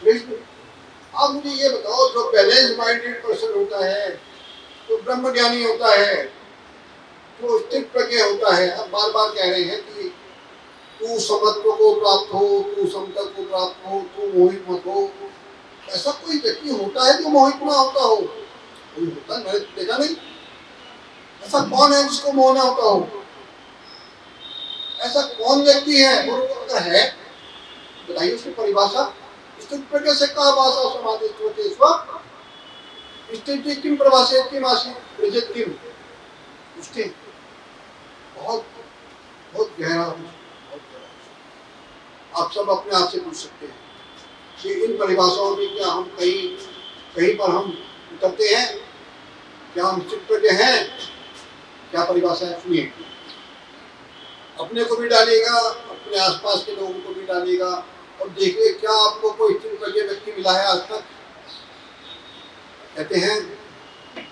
विष्णु। आप मुझे ये बताओ, जो बैलेंस माइंडेड पर्सन होता है, जो ब्रह्म ज्ञानी होता है, जो स्थिर प्रज्ञ होता है, आप बार बार कह रहे हैं कि तू समत्व को प्राप्त हो, तू समता को प्राप्त हो, तू मोहित मत हो। ऐसा कोई व्यक्ति होता है जो मोहित ना होता हो? कोई होता है, मैंने देखा नहीं। ऐसा कौन है जिसको मोह ना होता हो? ऐसा कौन व्यक्ति है? और अगर है, बताइए उसकी परिभाषा। स्थित प्रज्ञ से कहा भाषा समाधि स्थिति किम प्रभाषित किम आसी प्रजत किम। उसके बहुत बहुत गहरा, आप सब अपने आप से पूछ सकते हैं कि इन परिभाषाओं में क्या हम कहीं कहीं पर हम उतरते हैं? क्या हम स्थित प्रज्ञ हैं? क्या परिभाषा है? सुनिए, अपने को भी डालिएगा, अपने आसपास के लोगों को भी डालिएगा, और देखिए क्या आपको कोई स्थित प्रज्ञ व्यक्ति मिला है आज तक? कहते हैं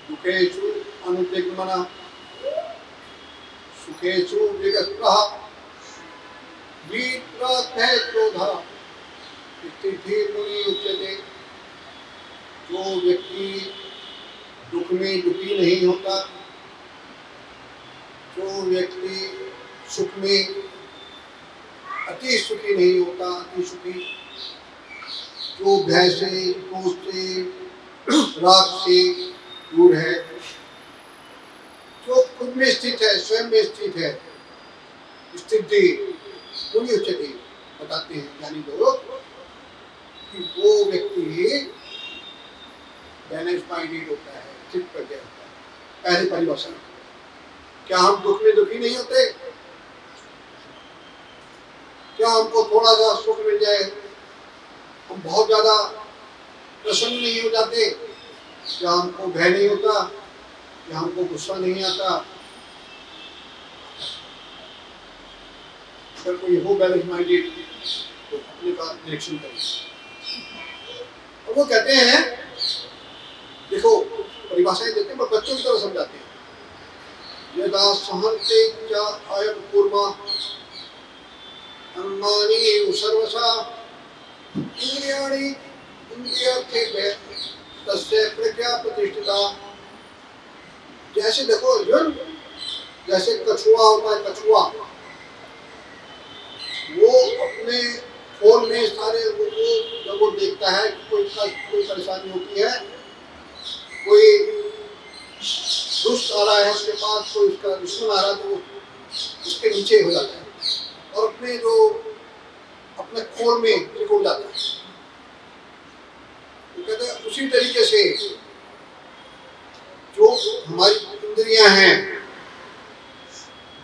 दुखेषु अनुद्विग्नमना सुखेषु विगतः वीतरागः क्रोधः स्थितिर्मुनि उच्यते। जो व्यक्ति दुख में दुखी नहीं होता, जो व्यक्ति सुख में अति सुखी नहीं होता, अति सुखी, जो भय से, क्रोध से, राग से दूर है, जो खुद में स्थित है, स्वयं में स्थित है, स्थिति मुनि उच्यते, बताते हैं ज्ञानी लोग कि वो व्यक्ति बैलेंस माइंडेड होता है, स्थित प्रज्ञ होता है। पहली परिभाषा। क्या हम दुख में दुखी नहीं होते? क्या हमको थोड़ा सा सुख मिल जाए हम बहुत ज्यादा प्रसन्न नहीं हो जाते? क्या हमको भय नहीं होता? क्या हमको गुस्सा नहीं आता? अगर कोई हो बैलेंस माइंडेड तो अपने का निरीक्षण करें। और वो कहते हैं, देखो परिभाषाएं देते हैं पर बच्चों की तरह समझाते हैं। यदा सहन्ते च अयं कूर्मा अन्नानि सर्वसा इंद्रियाणि इंद्रियार्थेभ्यः तस्य प्रज्ञा प्रतिष्ठिता। जैसे देखो अर्जुन, जैसे कछुआ होता है, कछुआ वो अपने खोल में सारे लोगों को जब वो देखता है कि कोई परेशानी होती है, कोई दुष्ट आ रहा है उसके पास, कोई उसका दुश्मन आ रहा है, तो उसके नीचे हो जाता है और अपने खोल में सिकुड़ जाता है। तो कहते हैं उसी तरीके से जो हमारी इंद्रियां हैं,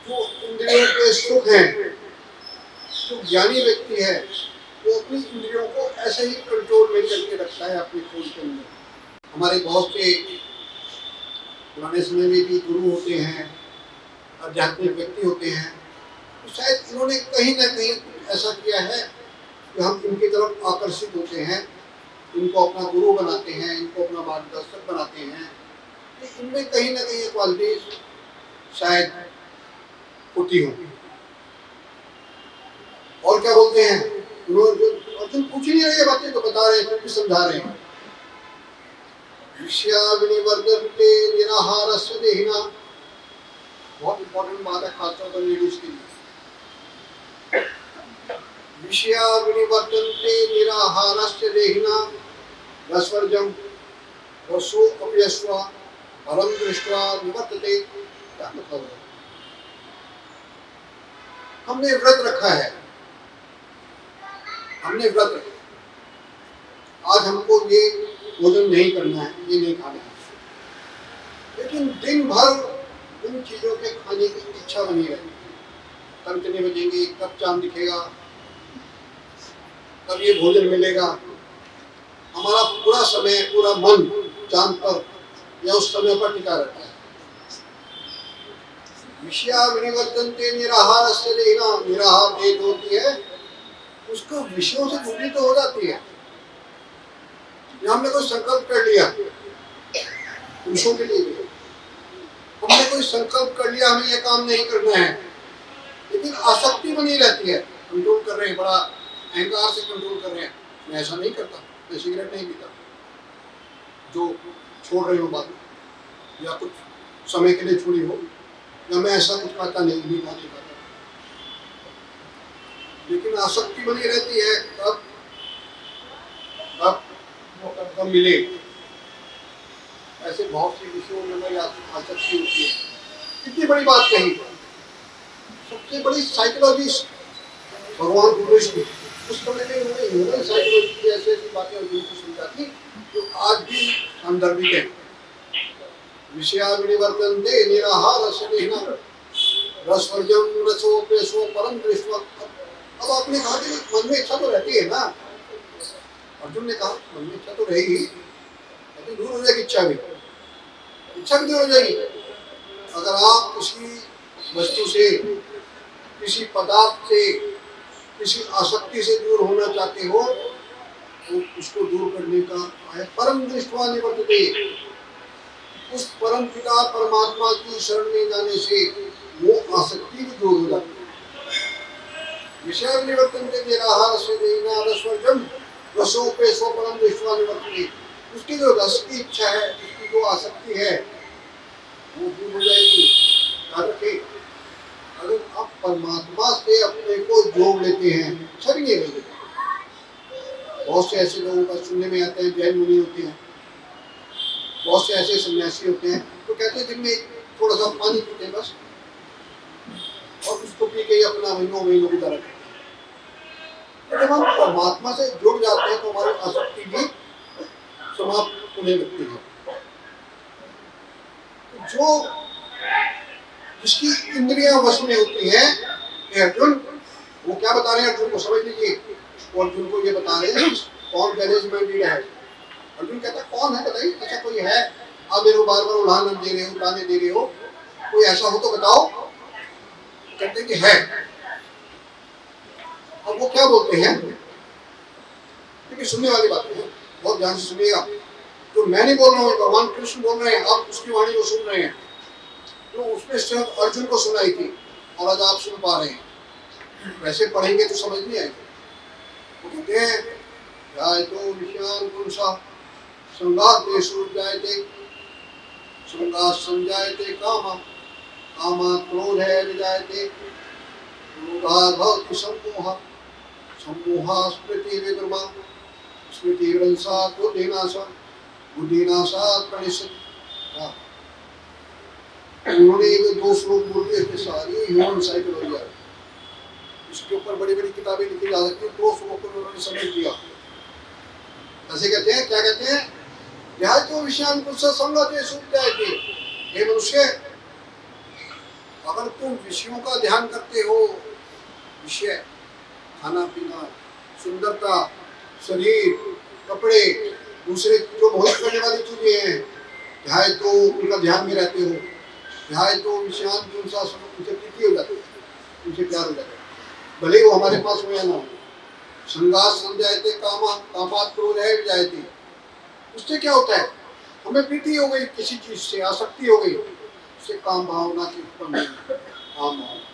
जो इंद्रियों के सुख हैं, जो ज्ञानी व्यक्ति है वो अपनी इंद्रियों को ऐसे ही कंट्रोल में करके रखता है अपने खोल के अंदर। हमारे बहुत से पुराने समय में भी गुरु होते हैं, आध्यात्मिक व्यक्ति होते हैं, तो शायद इन्होंने कहीं ना कहीं ऐसा किया है कि हम इनकी तरफ आकर्षित होते हैं, इनको अपना गुरु बनाते हैं, इनको अपना मार्गदर्शक बनाते हैं। इनमें कहीं ना कहीं क्वालिटी शायद होती हो। और क्या बोलते हैं अर्जुन? पूछ ही नहीं रहे बातें, तो बता रहे हैं, फिर भी समझा रहे हैं। विषया विनिवर्धन्ते निराहारस्य देहिना। बहुत इंपॉर्टेंट बात है खासतौर पर लेडीज के लिए। विषया विनिवर्धन्ते निराहारस्य देहिना रसवर्जम रसो अपयस्वा परम दृष्ट्वा निवर्तते। क्या मतलब है? हमने व्रत रखा है, हमने व्रत रखा, आज हमको ये भोजन नहीं करना है, ये नहीं खाना है, लेकिन दिन भर उन चीजों के खाने की इच्छा बनी रहती है। कब कितने बजेंगे, कब चांद दिखेगा, कब ये भोजन मिलेगा। हमारा पूरा समय, पूरा मन चांद पर या उस समय पर टिका रहता है। विषया विनिवर्तन्ते निराहारस्य देहिना। निराहार देह होती है, उसको विषयों से दूरी तो हो जाती है। हमने कोई संकल्प कर लिया, पुरुषों के लिए भी हमने कोई संकल्प कर लिया हमें ये काम नहीं करना है, लेकिन आसक्ति बनी रहती है। कंट्रोल कर रहे हैं, बड़ा अहंकार से कंट्रोल कर रहे हैं, मैं ऐसा नहीं करता, मैं सिगरेट नहीं पीता, जो छोड़ रही हो बात, या कुछ समय के लिए छोड़ी हो, या मैं ऐसा कुछ खाता नहीं खाता, लेकिन आसक्ति बनी रहती है। कब मिले, ऐसे बहुत सी विषयों में मेरी आसक्ति होती है। कितनी बड़ी बात कही, सबसे बड़ी साइकोलॉजिस्ट भगवान कृष्ण उस समय में उन्होंने साइकोलॉजी की ऐसी ऐसी बातें अर्जुन को समझाती जो आज भी सांदर्भिक है। विषया विनिवर्तन्ते निराहार रसनेन रसवर्जम रसोपेशो परम दृष्ट्वा। अब आपने कहा कि मन में इच्छा तो रहती है ना, अर्जुन ने कहा मन में इच्छा तो रहेगी, लेकिन दूर हो जाएगी इच्छा भी दूर हो जाएगी। अगर आप किसी वस्तु से, किसी पदार्थ से, किसी आसक्ति से दूर होना चाहते हो तो उसको दूर करने का है परम दृष्टवा निवर्तते। उस परम पिता परमात्मा की शरण में जाने से वो आसक्ति भी दूर हो जाती है। विषय निवर्तन्ते निराहार से देना रसवर्जम रसोपेशो परम दृष्टवा निवर्तते। उसकी जो रस की इच्छा है, उसकी जो आसक्ति है वो दूर हो जाएगी। अगर आप परमात्मा से अपने को जोड़ लेते हैं, सभी नहीं रहते। बहुत से ऐसे लोगों का सुनने में आते हैं, जैन मुनि होते हैं, बहुत से ऐसे सन्यासी होते हैं तो कहते हैं दिन में थोड़ा सा पानी पीते हैं बस, और उसको पी के अपना महीनों गुजारा करते हैं। जब हम परमात्मा से जुड़ जाते हैं तो हमारी आसक्ति भी समाप्त होने लगती है। जो जिसकी इंद्रियां वश में होती हैं, अर्जुन वो क्या बता रहे हैं, अर्जुन को समझ लीजिए। अर्जुन को ये बता रहे हैं कौन मैनेजमेंट है। अर्जुन कहता है कौन है बताइए, ऐसा कोई है? आप मेरे को बार बार उदाहरण दे रहे हो, ताने दे रहे हो, कोई ऐसा हो तो बताओ। कहते हैं कि है। अब वो क्या बोलते हैं, क्योंकि सुनने वाली बात है, बहुत ध्यान से सुनिएगा। तो मैं नहीं बोल रहा हूँ, भगवान कृष्ण बोल रहे हैं, आप उसकी वाणी को सुन रहे हैं। तो उसने सिर्फ अर्जुन को सुनाई थी और आज आप सुन पा रहे हैं। वैसे पढ़ेंगे तो समझ नहीं आएगी। वो कहते हैं जायतो विषयान पुरुषा संगातेषु जायते संगात् संजायते कामा कामात् क्रोधैर्जायते क्रोधात् भवति सम्मोहः सम्मोहात् स्मृतिर्विभ्रमा स्मृतिर्भ्रंशात् बुद्धिनाशः बुद्धिनाशात् प्रणश्यति। उन्होंने ये 2 श्लोक बोल दिए, इसमें सारी ह्यूमन साइकोलॉजी है। इसके ऊपर बड़ी बड़ी किताबें लिखी जा सकती है। 2 श्लोक को उन्होंने समझ दिया। ऐसे कहते हैं, क्या कहते हैं, ध्यान तो विषयान पुरुष संगते सुजायते। हे मनुष्य, अगर तुम विषयों का ध्यान करते हो, विषय खाना पीना, सुंदरता, शरीर, कपड़े, दूसरे जो मोहित करने वाली चीजें हैं, ध्यान तो उनका ध्यान में रहते हो, ध्यान तो विषयान पुरुष उनसे प्रीति हो जाती है, उनसे प्यार हो जाता है, भले वो हमारे पास हो या ना हो। संगात संजायते कामा कामात् क्रोधैर्जायते। उससे क्या होता है, हमें प्रीति हो गई किसी चीज से, आसक्ति हो गई, उससे काम भावना की उत्पन्न काम भावना।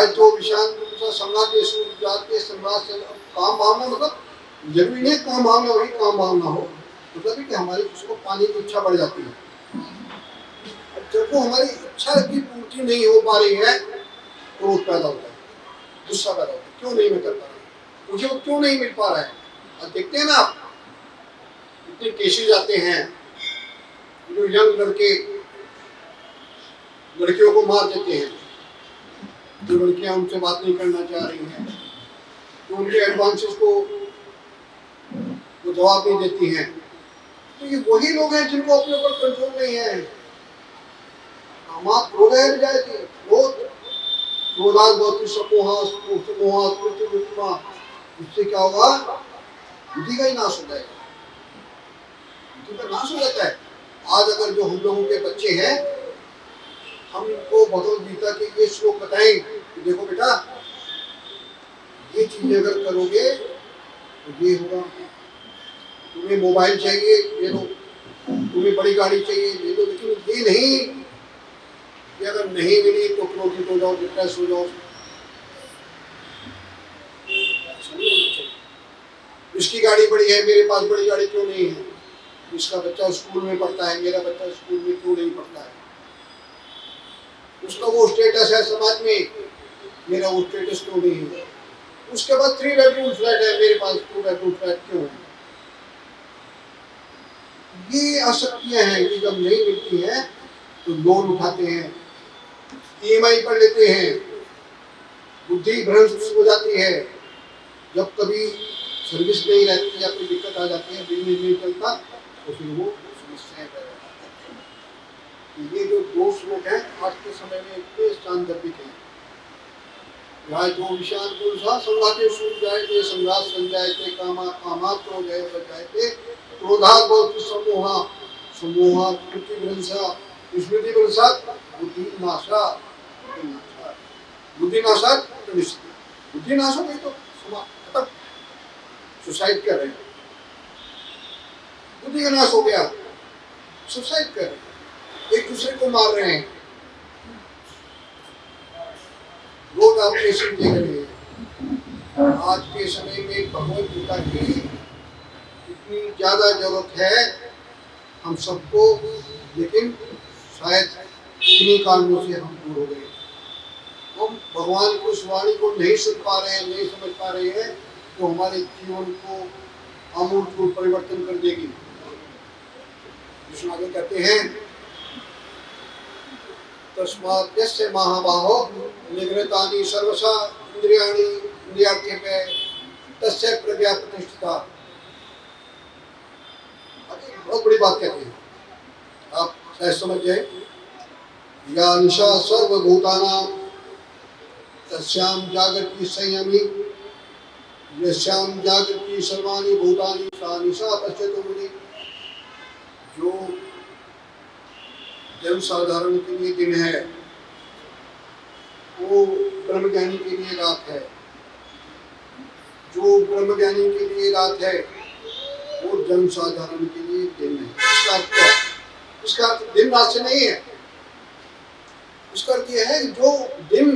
तो विषान संगातेषु जाते संगात से काम भावना, मतलब जरूरी नहीं काम भावना वही काम भावना हो, मतलब कि हमारी उसको पाने की इच्छा बढ़ जाती है। जब वो हमारी इच्छा की पूर्ति नहीं हो पा रही है, क्रोध पैदा होता है, गुस्सा पैदा होता है, क्यों नहीं मैं कर पा रहा, मुझे वो क्यों नहीं मिल पा रहा है। अब देखते हैं ना आप, इतने केसेस आते हैं जो यंग लड़के लड़कियों को मार देते हैं, जो लड़कियां उनसे बात नहीं करना चाह रही हैं, जो उनके एडवांसेस को वो जवाब नहीं देती हैं, तो ये वही लोग हैं जिनको अपने ऊपर कंट्रोल नहीं है। कामात् क्रोधैर्जायते, क्रोधात् भवति सम्मोहः सम्मोहात् स्मृतिर्विभ्रमा। इससे क्या होगा, बुद्धि का ही नाश हो जाएगा, बुद्धि का नाश हो जाता है। आज अगर जो हम लोगों के बच्चे हैं, हम इनको भगवद गीता के ये श्लोक बताएं कि देखो बेटा ये चीजें अगर करोगे तो ये होगा, तुम्हें मोबाइल चाहिए ले लो, तुम्हें बड़ी गाड़ी चाहिए ले लो, लेकिन ये नहीं कि अगर नहीं मिली तो क्रोधित हो जाओ, डिप्रेस हो जाओ। इसकी गाड़ी बड़ी है, मेरे पास बड़ी गाड़ी क्यों नहीं है? इसका बच्चा स्कूल में पढ़ता है, मेरा बच्चा स्कूल में क्यों नहीं पढ़ता है? उसका वो स्टेटस है समाज में, मेरा वो स्टेटस क्यों नहीं है? उसके बाद 3 बेडरूम फ्लैट है, मेरे पास 2 बेडरूम फ्लैट क्यों है? ये आसक्तियां हैं कि जब नहीं मिलती है तो लोन उठाते हैं, ईएमआई पर लेते हैं, बुद्धि भ्रष्ट हो जाती है। जब कभी सर्विस नहीं रहती या कोई दिक्कत आ जाती है, बिजनेस नहीं चलता, तो फिर वो समस्याएं पैदा करते हैं। ये जो 2 श्लोक हैं आज के समय में इतने सांदर्भिक हैं। राय तो विशाल पुरुषा संघाते सूर्य जायते संघात संजायते कामा कामात तो जय बजायते क्रोधात बहुत समूहा समूहा कृति भ्रंशा स्मृति भ्रंशा बुद्धि नाशा बुद्धि नाशा बुद्धि नाश हो गई तो खत्म, सुसाइड कर रहे हैं, बुद्धि का नाश हो गया, सुसाइड कर रहे हैं, एक दूसरे को मार रहे हैं, लोग ऑपरेशन देख रहे हैं। आज के समय में भगवत गीता की इतनी ज्यादा जरूरत है हम सबको, लेकिन शायद इन्हीं कारणों से हम दूर हो गए। हम भगवान की उस वाणी को नहीं सुन पा रहे हैं, नहीं समझ पा रहे हैं, तो हमारे जीवन को आमूल परिवर्तन कर देगी। कृष्ण आगे कहते हैं तस्मात् यस्य महाबाहो निगृहीतानि सर्वसा इंद्रियाणि इंद्रियार्थेभ्य तस्य प्रज्ञा प्रतिष्ठिता। बहुत बड़ी बात कहते हैं, आप शायद समझ जाए। या निशा सर्वभूतानां तस्यां जागृति संयमी यस्यां जागृति सर्वाणि भूतानि सा निशा पश्यतु मुनि। जो जन साधारण के लिए दिन है, वो ब्रह्मज्ञानी के लिए रात है। जो ब्रह्मज्ञानी के लिए रात है, वो जन साधारण के लिए दिन है। इसका अर्थ क्या है? इसका अर्थ दिन रात से नहीं है। इसका अर्थ यह है जो दिन,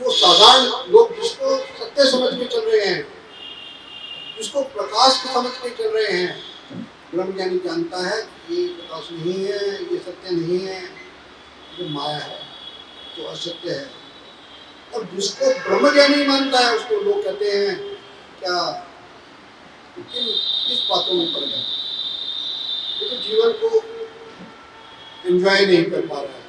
जो साधारण लोग जिसको सत्य समझ के चल रहे हैं, जिसको प्रकाश समझ के चल रहे हैं, ब्रह्मज्ञानी जानता है ये प्रकाश नहीं है, ये सत्य नहीं है, ये माया है, तो असत्य है। और जिसको ब्रह्मज्ञानी मानता है उसको लोग कहते हैं क्या किस बातों में पड़ गए, लेकिन जीवन को एंजॉय नहीं कर पा रहा है।